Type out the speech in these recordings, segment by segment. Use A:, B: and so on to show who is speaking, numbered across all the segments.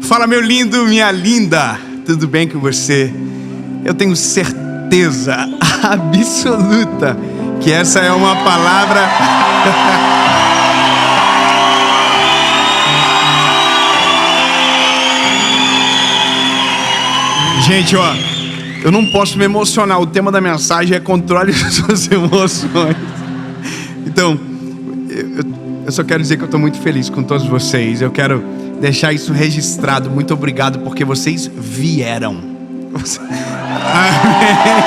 A: Fala, meu lindo, minha linda, tudo bem com você? Eu tenho certeza absoluta que essa é uma palavra Gente, ó, eu não posso me emocionar. O tema da mensagem é controle das suas emoções. Então, eu só quero dizer que eu estou muito feliz com todos vocês. Eu quero deixar isso registrado. Muito obrigado porque vocês vieram. Amém.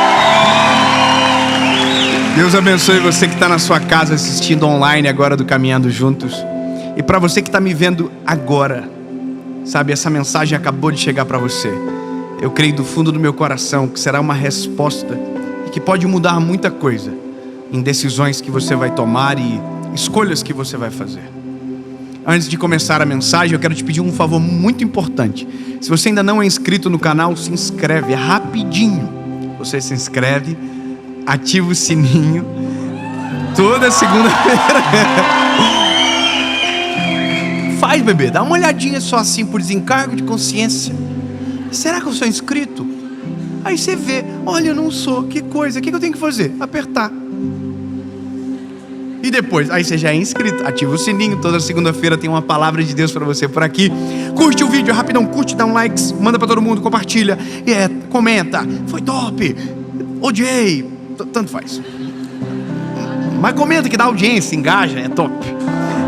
A: Deus abençoe você que está na sua casa assistindo online agora do Caminhando Juntos. E para você que está me vendo agora, sabe, essa mensagem acabou de chegar para você. Eu creio do fundo do meu coração que será uma resposta e que pode mudar muita coisa em decisões que você vai tomar e escolhas que você vai fazer. Antes de começar a mensagem, eu quero te pedir um favor muito importante. Se você ainda não é inscrito no canal, se inscreve, é rapidinho. Você se inscreve, ativa o sininho, toda segunda-feira. Faz, bebê, dá uma olhadinha só assim por desencargo de consciência. Será que eu sou inscrito? Aí você vê, olha, eu não sou, que coisa, o que eu tenho que fazer? Apertar. E depois, aí você já é inscrito, ativa o sininho, toda segunda-feira tem uma palavra de Deus para você por aqui. Curte o vídeo, rapidão, curte, dá um like, manda para todo mundo, compartilha, comenta, foi top, odiei, tanto faz. Mas comenta que dá audiência, engaja, é top.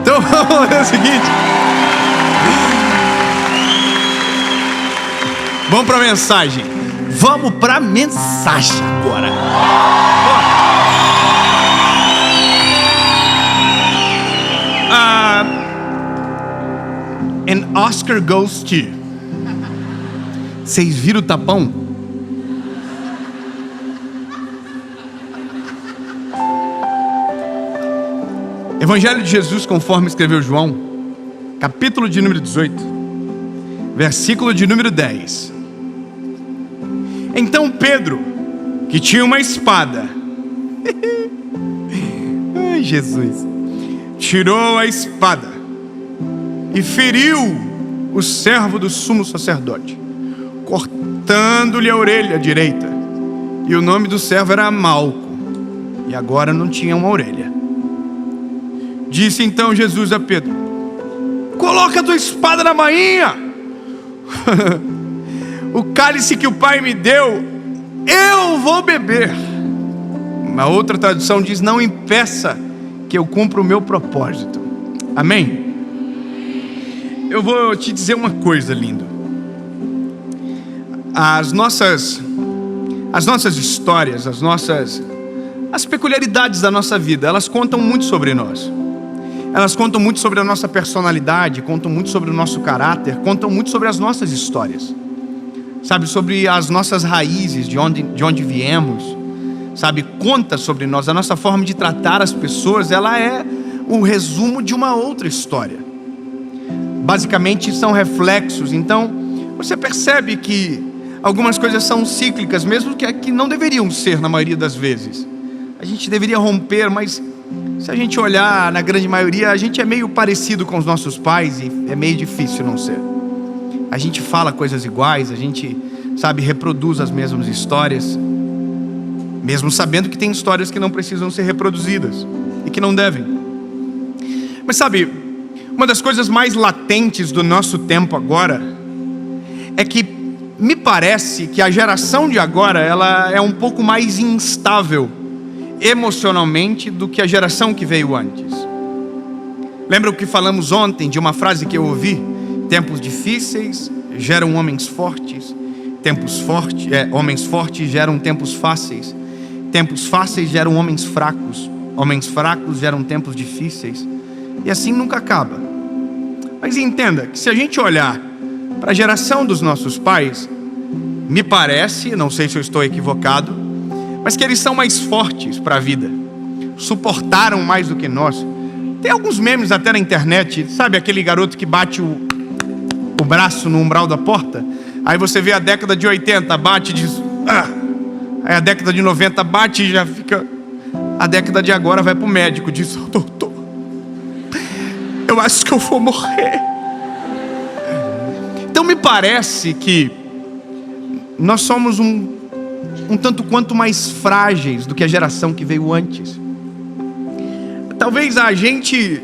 A: Então vamos ver o seguinte. Vamos para a mensagem. Vamos para a mensagem agora. An Oscar goes to. Vocês viram o tapão? Evangelho de Jesus conforme escreveu João, capítulo de número 18, versículo de número 10. Então Pedro, que tinha uma espada, ai Jesus, tirou a espada e feriu o servo do sumo sacerdote, cortando-lhe a orelha direita. E o nome do servo era Malco, e agora não tinha uma orelha. Disse então Jesus a Pedro: coloca a tua espada na bainha. O cálice que o Pai me deu, eu vou beber. Uma outra tradução diz: não impeça que eu cumpra o meu propósito. Amém? Eu vou te dizer uma coisa, lindo. As nossas histórias, as peculiaridades da nossa vida, elas contam muito sobre nós. Elas contam muito sobre a nossa personalidade, contam muito sobre o nosso caráter, contam muito sobre as nossas histórias. Sabe, sobre as nossas raízes, de onde viemos, sabe, conta sobre nós. A nossa forma de tratar as pessoas, ela é o resumo de uma outra história. Basicamente são reflexos. Então, você percebe que algumas coisas são cíclicas, mesmo que não deveriam ser na maioria das vezes. A gente deveria romper, mas se a gente olhar, na grande maioria, a gente é meio parecido com os nossos pais e é meio difícil não ser. A gente fala coisas iguais, a gente, sabe, reproduz as mesmas histórias, mesmo sabendo que tem histórias que não precisam ser reproduzidas e que não devem. Mas sabe, uma das coisas mais latentes do nosso tempo agora é que me parece que a geração de agora, ela é um pouco mais instável emocionalmente do que a geração que veio antes. Lembra o que falamos ontem de uma frase que eu ouvi? Tempos difíceis geram homens fortes. Homens fortes geram tempos fáceis. Tempos fáceis geram homens fracos. Homens fracos geram tempos difíceis. E assim nunca acaba. Mas entenda que se a gente olhar para a geração dos nossos pais, me parece, não sei se eu estou equivocado, mas que eles são mais fortes para a vida. Suportaram mais do que nós. Tem alguns memes até na internet, sabe aquele garoto que bate o braço no umbral da porta? Aí você vê a década de 80, bate e diz... Aí a década de 90 bate e já fica... A década de agora vai pro médico e diz: doutor, eu acho que eu vou morrer. Então me parece que nós somos um tanto quanto mais frágeis do que a geração que veio antes. Talvez a gente...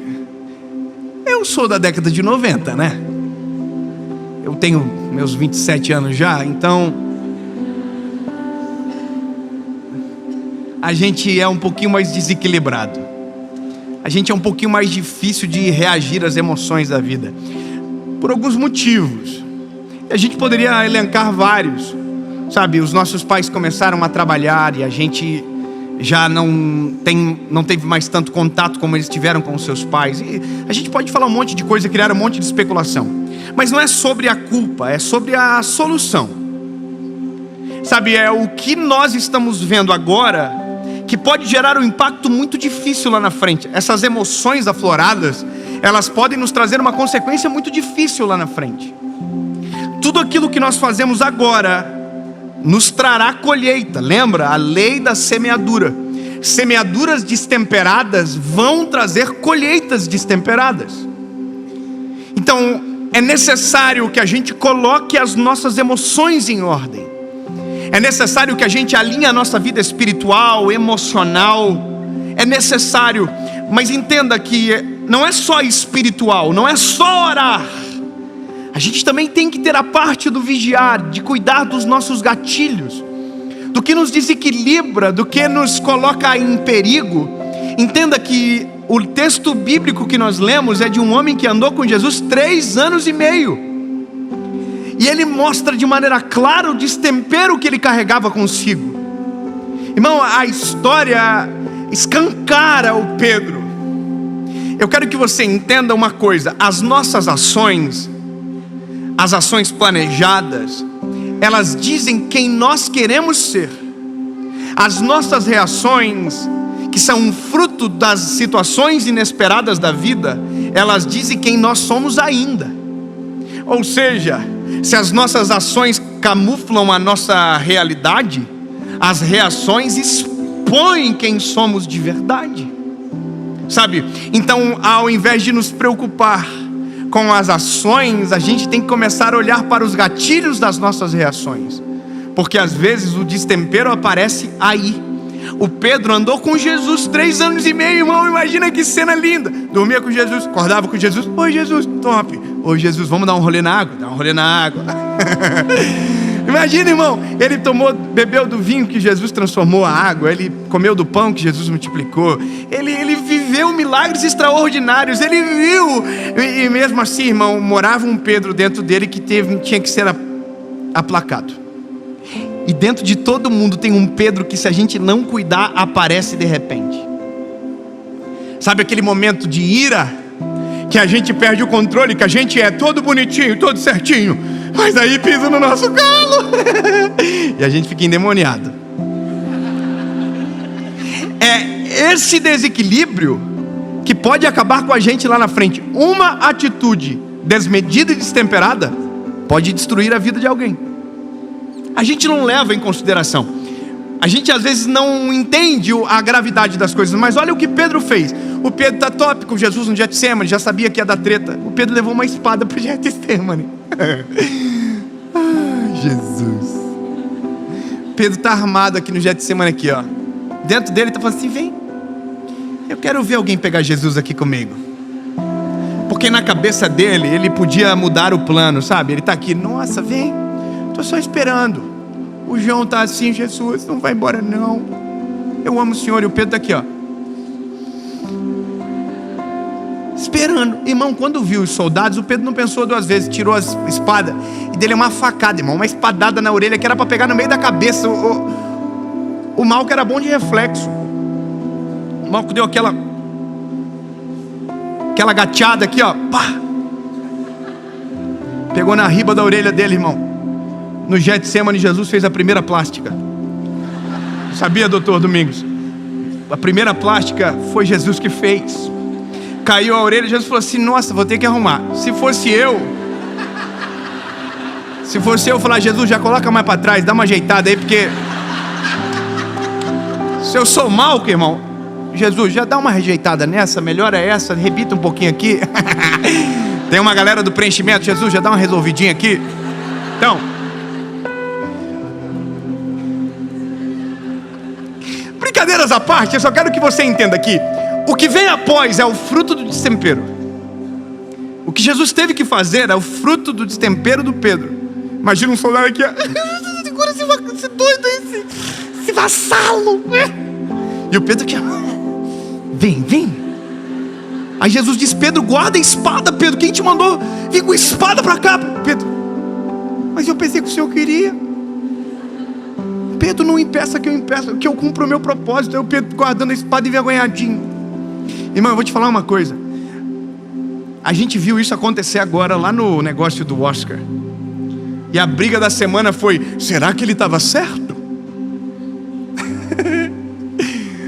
A: Eu sou da década de 90, né? Eu tenho meus 27 anos já, então... a gente é um pouquinho mais desequilibrado. A gente é um pouquinho mais difícil de reagir às emoções da vida. Por alguns motivos. A gente poderia elencar vários. Sabe, os nossos pais começaram a trabalhar e a gente já não teve mais tanto contato como eles tiveram com os seus pais. E a gente pode falar um monte de coisa, criar um monte de especulação. Mas não é sobre a culpa, é sobre a solução. Sabe, é o que nós estamos vendo agora que pode gerar um impacto muito difícil lá na frente. Essas emoções afloradas, elas podem nos trazer uma consequência muito difícil lá na frente. Tudo aquilo que nós fazemos agora nos trará colheita. Lembra? A lei da semeadura. Semeaduras destemperadas vão trazer colheitas destemperadas. Então é necessário que a gente coloque as nossas emoções em ordem. É necessário que a gente alinhe a nossa vida espiritual, emocional. É necessário. Mas entenda que não é só espiritual, não é só orar. A gente também tem que ter a parte do vigiar, de cuidar dos nossos gatilhos, do que nos desequilibra, do que nos coloca em perigo. Entenda que o texto bíblico que nós lemos é de um homem que andou com Jesus 3 anos e meio. E ele mostra de maneira clara o destempero que ele carregava consigo. Irmão, a história escancara o Pedro. Eu quero que você entenda uma coisa: as nossas ações, as ações planejadas, elas dizem quem nós queremos ser. As nossas reações, que são um fruto das situações inesperadas da vida, elas dizem quem nós somos ainda. Ou seja, se as nossas ações camuflam a nossa realidade, as reações expõem quem somos de verdade. Sabe? Então, ao invés de nos preocupar com as ações, a gente tem que começar a olhar para os gatilhos das nossas reações. Porque às vezes o destempero aparece aí. O Pedro andou com Jesus 3 anos e meio, irmão. Imagina que cena linda. Dormia com Jesus, acordava com Jesus. Oi, Jesus, top. Oi, Jesus, vamos dar um rolê na água? Dá um rolê na água. Imagina, irmão, ele bebeu do vinho que Jesus transformou a água. Ele comeu do pão que Jesus multiplicou. Ele viveu milagres extraordinários. Ele viu. E mesmo assim, irmão, morava um Pedro dentro dele que tinha que ser aplacado. E dentro de todo mundo tem um Pedro que, se a gente não cuidar, aparece de repente. Sabe aquele momento de ira, que a gente perde o controle, que a gente é todo bonitinho, todo certinho, mas aí pisa no nosso calo e a gente fica endemoniado. É esse desequilíbrio que pode acabar com a gente lá na frente. Uma atitude desmedida e destemperada pode destruir a vida de alguém. A gente não leva em consideração. A gente às vezes não entende a gravidade das coisas. Mas olha o que Pedro fez. O Pedro está top com Jesus no Getsemane, já sabia que ia dar treta. O Pedro levou uma espada para o Getsemane. Jesus. Pedro está armado aqui no Getsemane aqui, ó. Dentro dele está falando assim: vem, eu quero ver alguém pegar Jesus aqui comigo. Porque na cabeça dele, ele podia mudar o plano, sabe? Ele está aqui, nossa, vem, estou só esperando. O João está assim: Jesus, não vai embora não, eu amo o Senhor. E o Pedro está aqui, ó, esperando. Irmão, quando viu os soldados, o Pedro não pensou 2 vezes, tirou a espada e dele uma facada, irmão, uma espadada na orelha que era para pegar no meio da cabeça. O Malco era bom de reflexo. O Malco deu aquela gateada aqui, ó, pá, pegou na riba da orelha dele, irmão. No Getsemane, Jesus fez a primeira plástica. Sabia, doutor Domingos? A primeira plástica foi Jesus que fez. Caiu a orelha, Jesus falou assim: nossa, vou ter que arrumar. Se fosse eu falar: Jesus, já coloca mais para trás, dá uma ajeitada aí, porque se eu sou Malco, irmão, Jesus, já dá uma rejeitada nessa, melhora essa, repita um pouquinho aqui. Tem uma galera do preenchimento: Jesus, já dá uma resolvidinha aqui. Então, brincadeiras à parte, eu só quero que você entenda aqui. O que vem após é o fruto do destempero. O que Jesus teve que fazer é o fruto do destempero do Pedro. Imagina um soldado aqui, segura esse doido, esse vassalo. E o Pedro aqui, vem. Aí Jesus diz: Pedro, guarda a espada, Pedro. Quem te mandou vir com espada para cá? Pedro, mas eu pensei que o Senhor queria. Pedro, não impeça que eu cumpra o meu propósito. Eu, Pedro, guardando a espada envergonhadinho. Irmão, eu vou te falar uma coisa. A gente viu isso acontecer agora lá no negócio do Oscar. E a briga da semana foi: será que ele estava certo?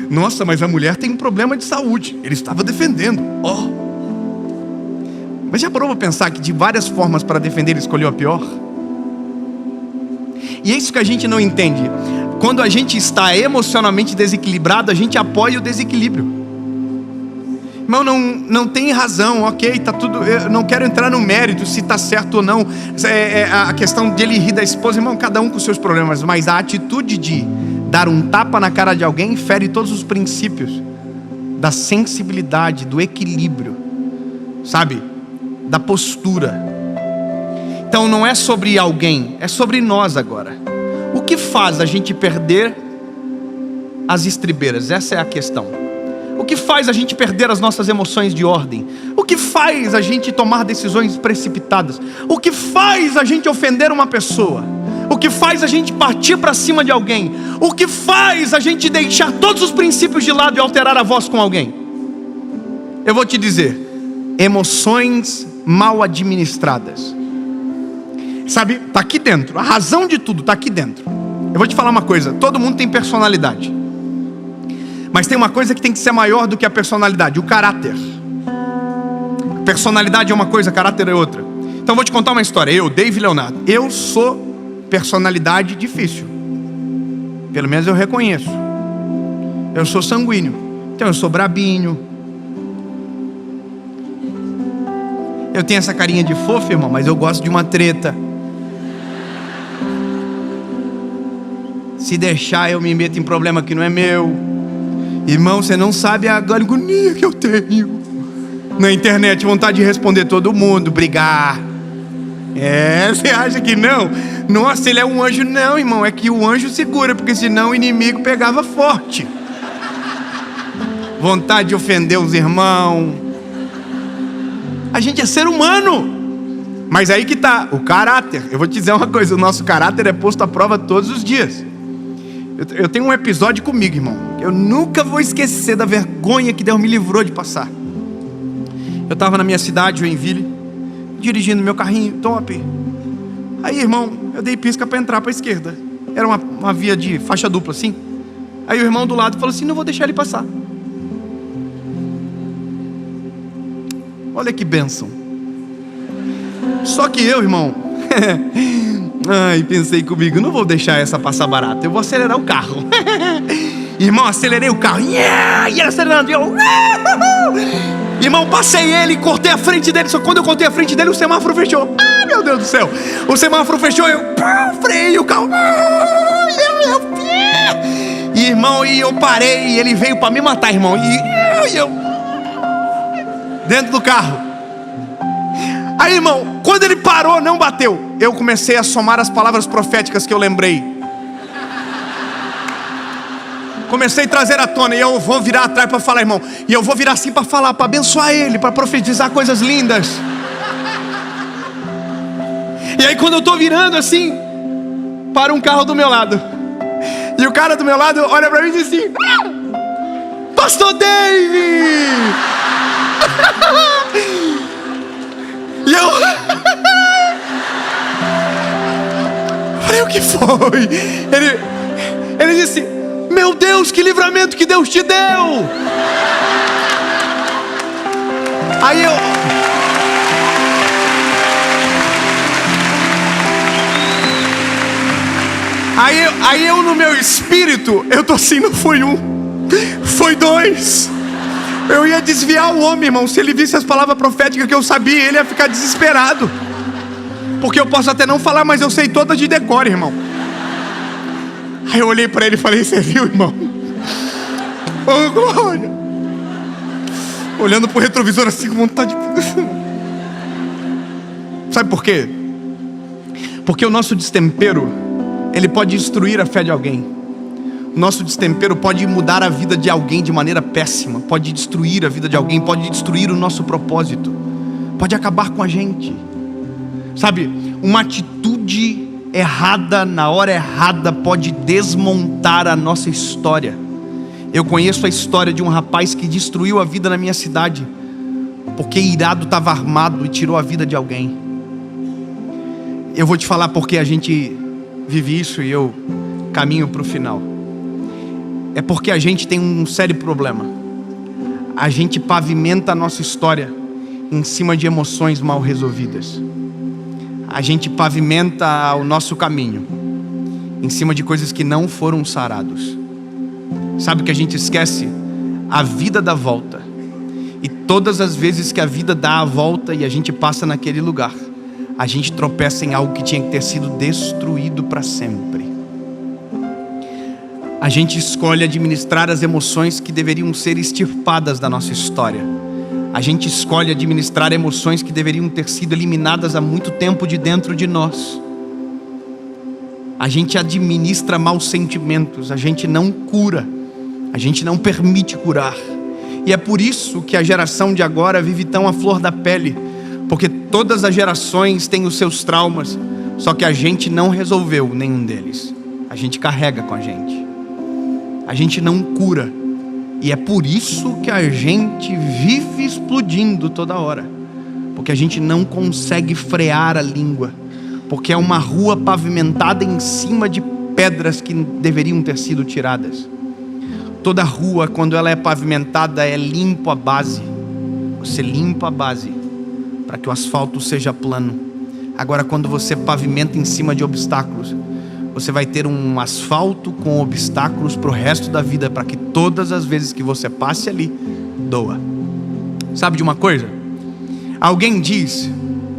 A: Nossa, mas a mulher tem um problema de saúde. Ele estava defendendo. Mas já parou para pensar que de várias formas para defender ele escolheu a pior? E é isso que a gente não entende. Quando a gente está emocionalmente desequilibrado, a gente apoia o desequilíbrio. Irmão, não tem razão, ok, tá tudo. Eu não quero entrar no mérito se está certo ou não. A questão dele rir da esposa, irmão, cada um com seus problemas. Mas a atitude de dar um tapa na cara de alguém fere todos os princípios da sensibilidade, do equilíbrio, sabe? Da postura. Então não é sobre alguém, é sobre nós agora. O que faz a gente perder as estribeiras? Essa é a questão. O que faz a gente perder as nossas emoções de ordem? O que faz a gente tomar decisões precipitadas? O que faz a gente ofender uma pessoa? O que faz a gente partir para cima de alguém? O que faz a gente deixar todos os princípios de lado e alterar a voz com alguém? Eu vou te dizer: emoções mal administradas. Sabe, está aqui dentro. A razão de tudo está aqui dentro. Eu vou te falar uma coisa: todo mundo tem personalidade. Mas tem uma coisa que tem que ser maior do que a personalidade: o caráter. Personalidade é uma coisa, caráter é outra. Então eu vou te contar uma história. Eu, Dave Leonardo, eu sou personalidade difícil. Pelo menos eu reconheço. Eu sou sanguíneo. Então eu sou brabinho. Eu tenho essa carinha de fofo, irmão, mas eu gosto de uma treta. Se deixar, eu me meto em problema que não é meu. Irmão, você não sabe a agonia que eu tenho na internet, vontade de responder todo mundo, brigar. Você acha que não? Nossa, ele é um anjo. Não, irmão, é que o anjo segura, porque senão o inimigo pegava forte. Vontade de ofender os irmãos. A gente é ser humano. Mas aí que tá, o caráter. Eu vou te dizer uma coisa: o nosso caráter é posto à prova todos os dias. Eu tenho um episódio comigo, irmão. Eu nunca vou esquecer da vergonha que Deus me livrou de passar. Eu estava na minha cidade, Joinville, dirigindo meu carrinho top. Aí, irmão, eu dei pisca para entrar para a esquerda. Era uma via de faixa dupla, assim. Aí o irmão do lado falou assim: não vou deixar ele passar. Olha que bênção. Só que eu, irmão, pensei comigo: não vou deixar essa passar barata, eu vou acelerar o carro. Irmão, acelerei o carro, e ele acelerando, e eu, irmão, passei ele, cortei a frente dele. Só que quando eu cortei a frente dele, o semáforo fechou. Meu Deus do céu, o semáforo fechou, eu freiei o carro. E, irmão, e eu parei, e ele veio para me matar, irmão. E eu dentro do carro. Aí, irmão, quando ele parou, não bateu. Eu comecei a somar as palavras proféticas que eu lembrei. Comecei a trazer à tona. E eu vou virar atrás para falar, irmão. E eu vou virar assim para falar, para abençoar ele, para profetizar coisas lindas. E aí quando eu tô virando assim, para um carro do meu lado. E o cara do meu lado olha para mim e diz assim: Pastor Dave! E eu falei: o que foi? Ele disse: meu Deus, que livramento que Deus te deu! Aí eu no meu espírito, eu tô assim: não foi um, foi dois. Eu ia desviar o homem, irmão. Se ele visse as palavras proféticas que eu sabia, ele ia ficar desesperado. Porque eu posso até não falar, mas eu sei todas de decor, irmão. Aí eu olhei para ele e falei: você viu, irmão? Oh, glória. Olhando pro retrovisor assim com vontade de... Sabe por quê? Porque o nosso destempero, ele pode destruir a fé de alguém. O nosso destempero pode mudar a vida de alguém de maneira péssima. Pode destruir a vida de alguém, pode destruir o nosso propósito, pode acabar com a gente. Sabe, uma atitude errada na hora errada pode desmontar a nossa história. Eu conheço a história de um rapaz que destruiu a vida na minha cidade, porque irado estava armado e tirou a vida de alguém. Eu vou te falar porque a gente vive isso e eu caminho para o final. É porque a gente tem um sério problema. A gente pavimenta a nossa história em cima de emoções mal resolvidas. A gente pavimenta o nosso caminho em cima de coisas que não foram sarados. Sabe o que a gente esquece? A vida dá volta. E todas as vezes que a vida dá a volta e a gente passa naquele lugar, a gente tropeça em algo que tinha que ter sido destruído para sempre. A gente escolhe administrar as emoções que deveriam ser extirpadas da nossa história. A gente escolhe administrar emoções que deveriam ter sido eliminadas há muito tempo de dentro de nós. A gente administra maus sentimentos, a gente não cura, a gente não permite curar. E é por isso que a geração de agora vive tão à flor da pele, porque todas as gerações têm os seus traumas, só que a gente não resolveu nenhum deles. A gente carrega com a gente não cura. E é por isso que a gente vive explodindo toda hora, porque a gente não consegue frear a língua, porque é uma rua pavimentada em cima de pedras que deveriam ter sido tiradas. Toda rua, quando ela é pavimentada, é limpo a base. Você limpa a base para que o asfalto seja plano. Agora, quando você pavimenta em cima de obstáculos, você vai ter um asfalto com obstáculos para o resto da vida, para que todas as vezes que você passe ali, doa. Sabe de uma coisa? Alguém diz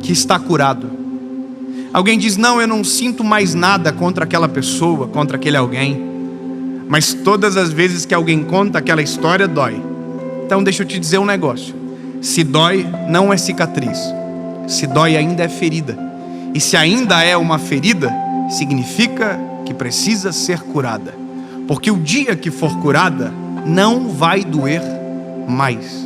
A: que está curado. Alguém diz: não, eu não sinto mais nada contra aquela pessoa, contra aquele alguém. Mas todas as vezes que alguém conta aquela história, dói. Então deixa eu te dizer um negócio. Se dói, não é cicatriz. Se dói, ainda é ferida. E se ainda é uma ferida, significa que precisa ser curada. Porque o dia que for curada, não vai doer mais.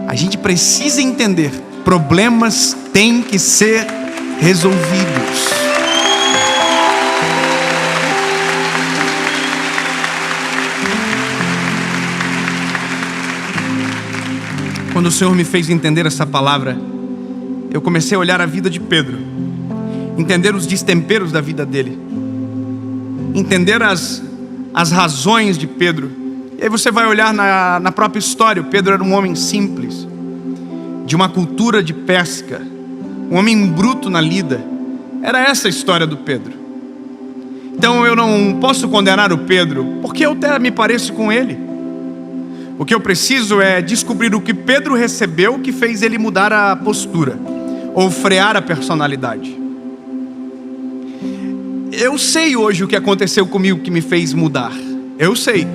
A: A gente precisa entender: problemas têm que ser resolvidos. Quando o Senhor me fez entender essa palavra, eu comecei a olhar a vida de Pedro, entender os destemperos da vida dele, entender as razões de Pedro. E aí você vai olhar na própria história. O Pedro era um homem simples, de uma cultura de pesca, um homem bruto na lida. Era essa a história do Pedro. Então eu não posso condenar o Pedro, porque eu até me pareço com ele. O que eu preciso é descobrir o que Pedro recebeu que fez ele mudar a postura, ou frear a personalidade. Eu sei hoje o que aconteceu comigo que me fez mudar. Eu sei.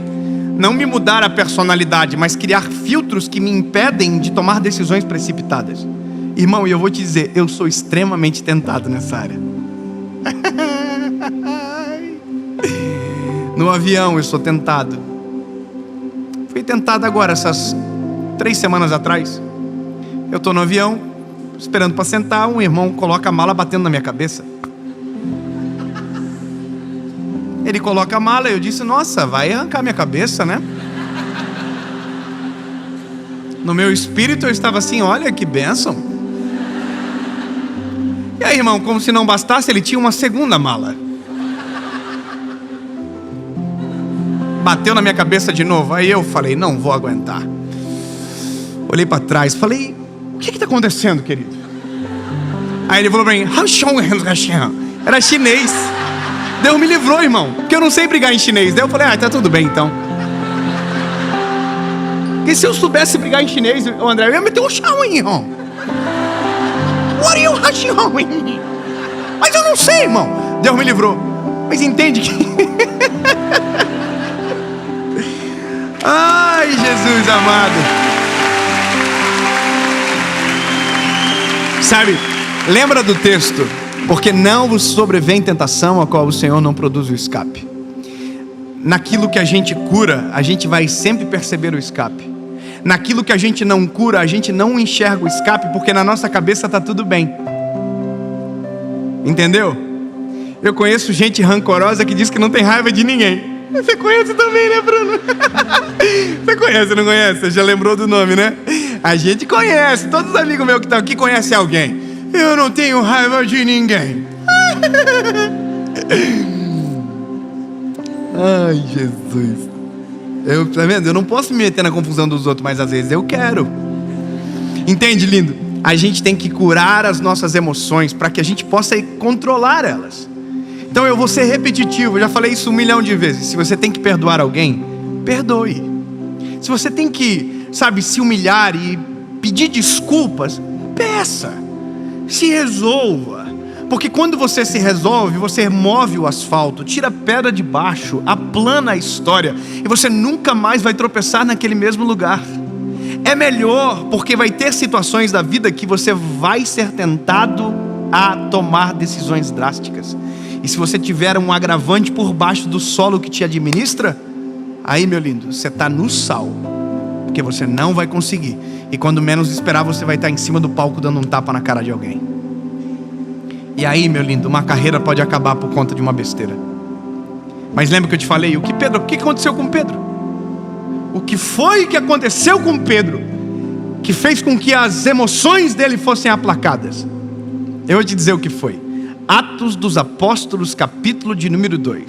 A: Não me mudar a personalidade, mas criar filtros que me impedem de tomar decisões precipitadas. Irmão, e eu vou te dizer, eu sou extremamente tentado nessa área. No avião eu sou tentado. Fui tentado agora, essas 3 semanas atrás. Eu estou no avião, esperando para sentar, um irmão coloca a mala batendo na minha cabeça. Ele coloca a mala e eu disse: nossa, vai arrancar minha cabeça, né? No meu espírito eu estava assim: olha que bênção. E aí, irmão, como se não bastasse, ele tinha uma segunda mala. Bateu na minha cabeça de novo. Aí eu falei: não vou aguentar. Olhei para trás, falei: o que está acontecendo, querido? Aí ele falou para mim: era chinês. Deus me livrou, irmão, porque eu não sei brigar em chinês. Daí eu falei: tá tudo bem então. Porque se eu soubesse brigar em chinês, o André, eu ia meter um chão, irmão. What are you doing? Mas eu não sei, irmão. Deus me livrou. Mas entende que... Ai, Jesus amado. Sabe, lembra do texto? Porque não vos sobrevém tentação a qual o Senhor não produz o escape. Naquilo que a gente cura, a gente vai sempre perceber o escape. Naquilo que a gente não cura, a gente não enxerga o escape, porque na nossa cabeça está tudo bem. Entendeu? Eu conheço gente rancorosa que diz que não tem raiva de ninguém. Você conhece também, né, Bruno? Você conhece, não conhece? Você já lembrou do nome, né? A gente conhece. Todos os amigos meus que estão aqui conhecem alguém. Eu não tenho raiva de ninguém. Ai, Jesus. Tá vendo? Eu não posso me meter na confusão dos outros, mas às vezes eu quero. Entende, lindo? A gente tem que curar as nossas emoções para que a gente possa controlar elas. Então eu vou ser repetitivo, eu já falei isso 1 milhão de vezes. Se você tem que perdoar alguém, perdoe. Se você tem que, se humilhar e pedir desculpas, peça. Se resolva. Porque quando você se resolve, você move o asfalto, tira a pedra de baixo, aplana a história, e você nunca mais vai tropeçar naquele mesmo lugar. É melhor, porque vai ter situações da vida que você vai ser tentado a tomar decisões drásticas. E se você tiver um agravante por baixo do solo que te administra, aí, meu lindo, você está no sal, porque você não vai conseguir. E quando menos esperar, você vai estar em cima do palco dando um tapa na cara de alguém. E aí, meu lindo, uma carreira pode acabar por conta de uma besteira. Mas lembra que eu te falei, o que aconteceu com Pedro? O que foi que aconteceu com Pedro que fez com que as emoções dele fossem aplacadas? Eu vou te dizer o que foi. Atos dos Apóstolos, capítulo de número 2.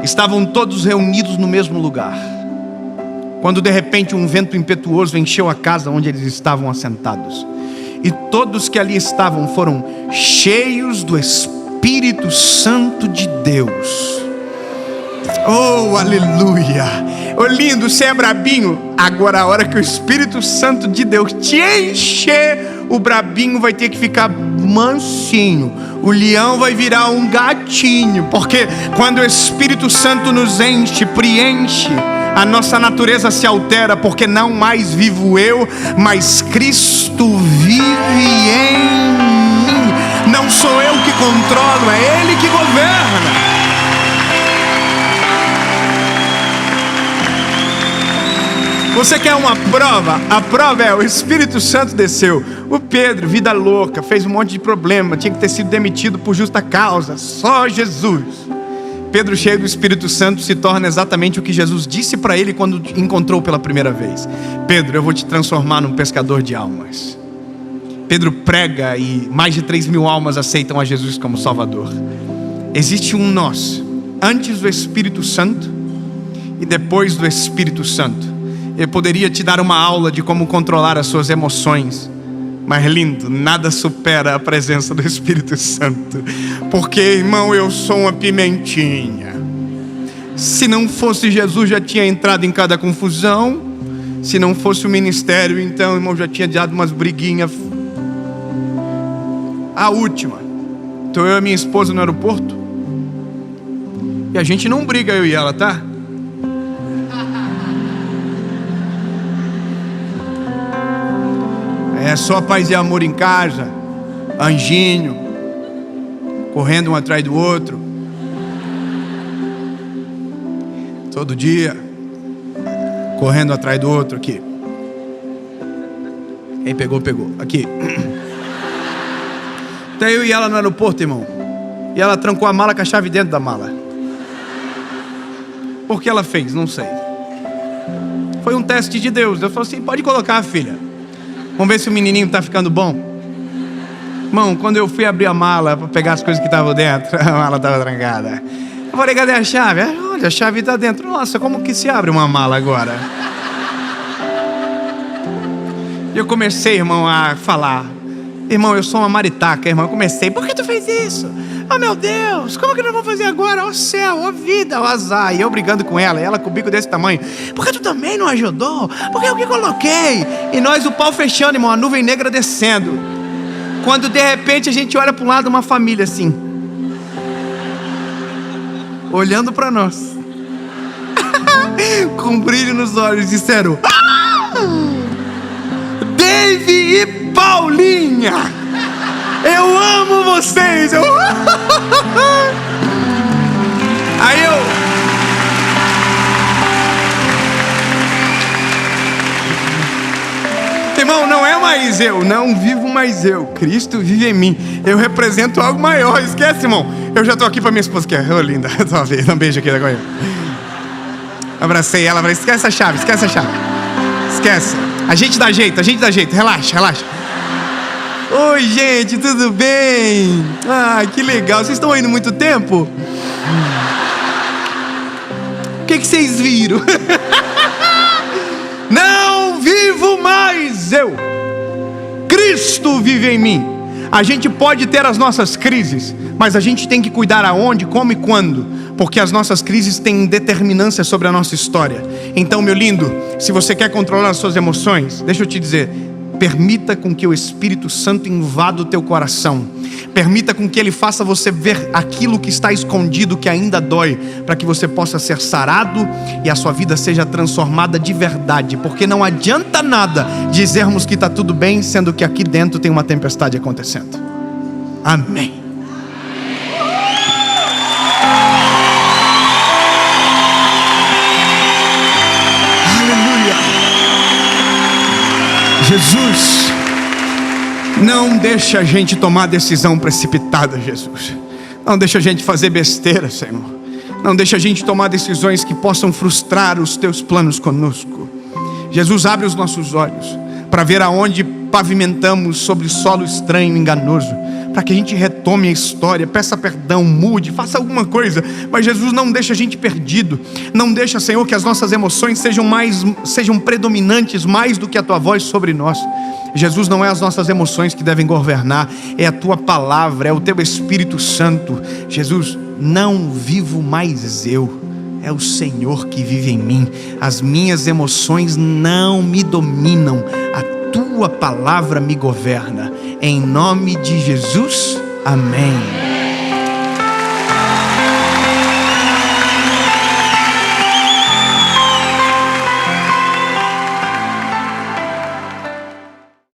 A: Estavam todos reunidos no mesmo lugar, quando de repente um vento impetuoso encheu a casa onde eles estavam assentados. E todos que ali estavam foram cheios do Espírito Santo de Deus. Oh, aleluia! Oh, lindo, você é brabinho. Agora a hora que o Espírito Santo de Deus te encher, o brabinho vai ter que ficar mansinho. O leão vai virar um gatinho. Porque quando o Espírito Santo nos enche, preenche, a nossa natureza se altera, porque não mais vivo eu, mas Cristo vive em mim. Não sou eu que controlo, é Ele que governa. Você quer uma prova? A prova é: o Espírito Santo desceu. O Pedro, vida louca, fez um monte de problema, tinha que ter sido demitido por justa causa. Só Jesus. Pedro, cheio do Espírito Santo, se torna exatamente o que Jesus disse para ele quando encontrou pela primeira vez. Pedro, eu vou te transformar num pescador de almas. Pedro prega e mais de 3.000 almas aceitam a Jesus como Salvador. Existe um nós, antes do Espírito Santo e depois do Espírito Santo. Eu poderia te dar uma aula de como controlar as suas emoções, mas lindo, nada supera a presença do Espírito Santo. Porque, irmão, eu sou uma pimentinha. Se não fosse Jesus, já tinha entrado em cada confusão. Se não fosse o ministério, então, irmão, já tinha dado umas briguinhas. A última, estou eu e minha esposa no aeroporto, e a gente não briga, eu e ela, tá? É só paz e amor em casa, anjinho, correndo um atrás do outro, todo dia, correndo atrás do outro aqui. Quem pegou, pegou. Aqui. Então eu e ela no aeroporto, irmão, e ela trancou a mala com a chave dentro da mala. Por que ela fez? Não sei. Foi um teste de Deus. Deus falou assim: pode colocar, filha. Vamos ver se o menininho está ficando bom. Irmão, quando eu fui abrir a mala para pegar as coisas que estavam dentro, a mala estava trancada. Eu falei: cadê a chave? Olha, a chave está dentro. Nossa, como que se abre uma mala agora? E eu comecei, irmão, a falar: irmão, eu sou uma maritaca, irmão. Eu comecei: por que tu fez isso? Oh, meu Deus, como que nós vamos fazer agora? Ó céu, ó vida, ó azar. E eu brigando com ela, e ela com o bico desse tamanho: por que tu também não ajudou? Porque eu que coloquei. E nós o pau fechando, irmão, a nuvem negra descendo. Quando de repente a gente olha para um lado, uma família assim, olhando para nós, com brilho nos olhos, disseram: Dave e Paulinha, eu amo vocês. Aí irmão, não é mais eu, não vivo mais eu, Cristo vive em mim. Eu represento algo maior. Esquece, irmão. Eu já tô aqui pra minha esposa, que é linda. Dá um beijo aqui agora. Abracei ela, falei: esquece a chave, esquece a chave. Esquece. A gente dá jeito, relaxa. Oi, gente, tudo bem? Que legal. Vocês estão aí há muito tempo? O que vocês viram? Não vivo mais eu, Cristo vive em mim. A gente pode ter as nossas crises, mas a gente tem que cuidar aonde, como e quando, porque as nossas crises têm determinância sobre a nossa história. Então, meu lindo, se você quer controlar as suas emoções, deixa eu te dizer, permita com que o Espírito Santo invada o teu coração. Permita com que Ele faça você ver aquilo que está escondido, que ainda dói, para que você possa ser sarado e a sua vida seja transformada de verdade. Porque não adianta nada dizermos que está tudo bem, sendo que aqui dentro tem uma tempestade acontecendo. Amém. Jesus, não deixa a gente tomar decisão precipitada, Jesus. Não deixa a gente fazer besteira, Senhor. Não deixa a gente tomar decisões que possam frustrar os teus planos conosco. Jesus, abre os nossos olhos para ver aonde pavimentamos sobre solo estranho e enganoso, para que a gente retome a história, peça perdão, mude, faça alguma coisa. Mas Jesus, não deixa a gente perdido. Não deixa, Senhor, que as nossas emoções sejam predominantes mais do que a Tua voz sobre nós. Jesus, não é as nossas emoções que devem governar, é a Tua palavra, é o Teu Espírito Santo. Jesus, não vivo mais eu, é o Senhor que vive em mim. As minhas emoções não me dominam, a Tua palavra me governa. Em nome de Jesus, amém.